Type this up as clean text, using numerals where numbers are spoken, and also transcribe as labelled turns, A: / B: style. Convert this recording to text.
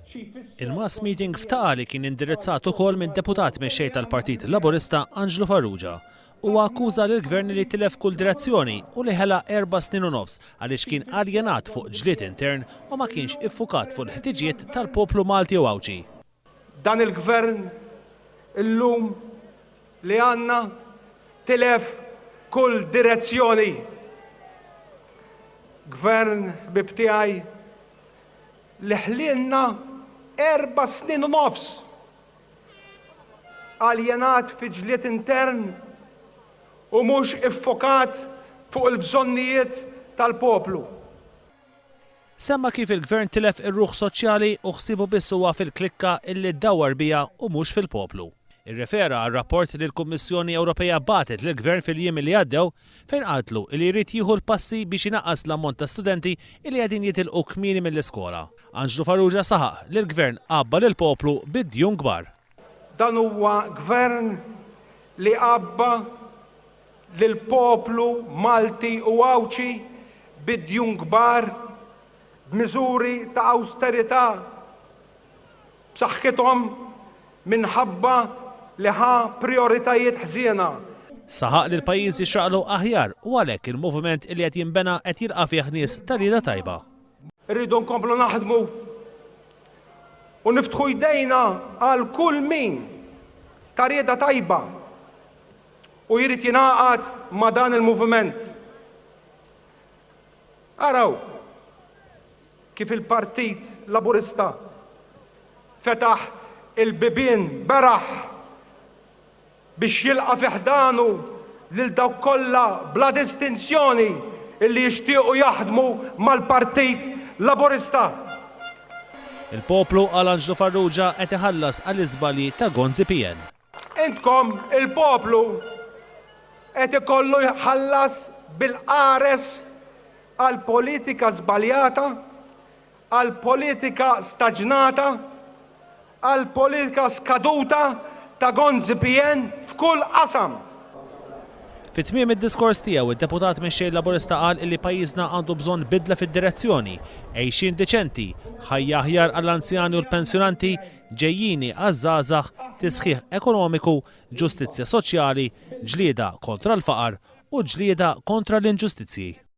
A: Il-mass meeting f'Tali kien indirizzat ukoll minn deputat mexxej tal-Partit Laburista Angelo Farrugia. Huwa akkuża lill-Gvern li tilef kull direzzjoni u li ħela 4 snin u nofs għaliex kien aljenat fuq ġlied intern u ma kienx iffukat fuq il-ħtiġijiet tal-poplu Malti u Awċi.
B: Dan il-Gvern illum li għandna tilef kull direzzjoni. Gvern bibtiegħi li ħlienna 4 snin u nofs aljenat fi ġlied intern u mhux iffokat fuq il-bżonnijiet tal-poplu.
A: Semma kif il-Gvern tilef ir-ruħ soċjali u ħsibu biss huwa fil-klikka illi ddawwar biha u mhux fil-poplu. Irrefera għal rapport li l-Kummissjoni Ewropea batet lill-Gvern fil-jiem li għaddew fejn qatlu li jrid jieħu l-passi biex inaqqas l-ammont ta' studenti li qegħdin jitilqu kmieni mill-iskola. Angelo Farrugia saħaq li l-Gvern qabba lill-poplu bid-djun kbar.
B: Dan huwa Gvern li qabba lill-poplu Malti u Awċi bid-djun kbar b'miżuri ta' awsterità b'saħħithom minħabba li ħa prioritajiet ħżiena.
A: Saħaq li l-pajjiż jixraqlu aħjar u għalhekk il-moviment li qed jinbena qed jilqa' fih nies ta' rieda tajba.
B: Irridu nkomplu naħdmu u niftħu jdejna għal kull min ta' rieda tajba u jrid jingħaqad ma' dan il-moviment. Araw kif il-Partit Laburista fetaħ il-bibien beraħ biex jilqa' fiħdanu lil dawk kollha bla distinzjoni illi jixtiequ jaħdmu mal-Partit Laburista.
A: Il-poplu għal Angelo Farrugia qed iħallas għall-iżbalji ta' Gonzi PN.
B: Intkom il-poplu qed ikollu jħallas bil-qares għal politika żbaljata, għal politika staġnata, għal politika skaduta ta' Gonzi PN f'kull qasam.
A: Fit-tmiem id-diskors tiegħu id-deputat mexxej Laburista qal li pajjiżna għandu bżonn bidla fid-direzzjoni, għejxin deċenti, ħajja aħjar għall-anzjani u l-pensjonanti, ġejjini għaż-żgħażagħ, tisħiħ ekonomiku, ġustizzja soċjali, ġlieda kontra l-faqar u ġlieda kontra l-inġustizzji.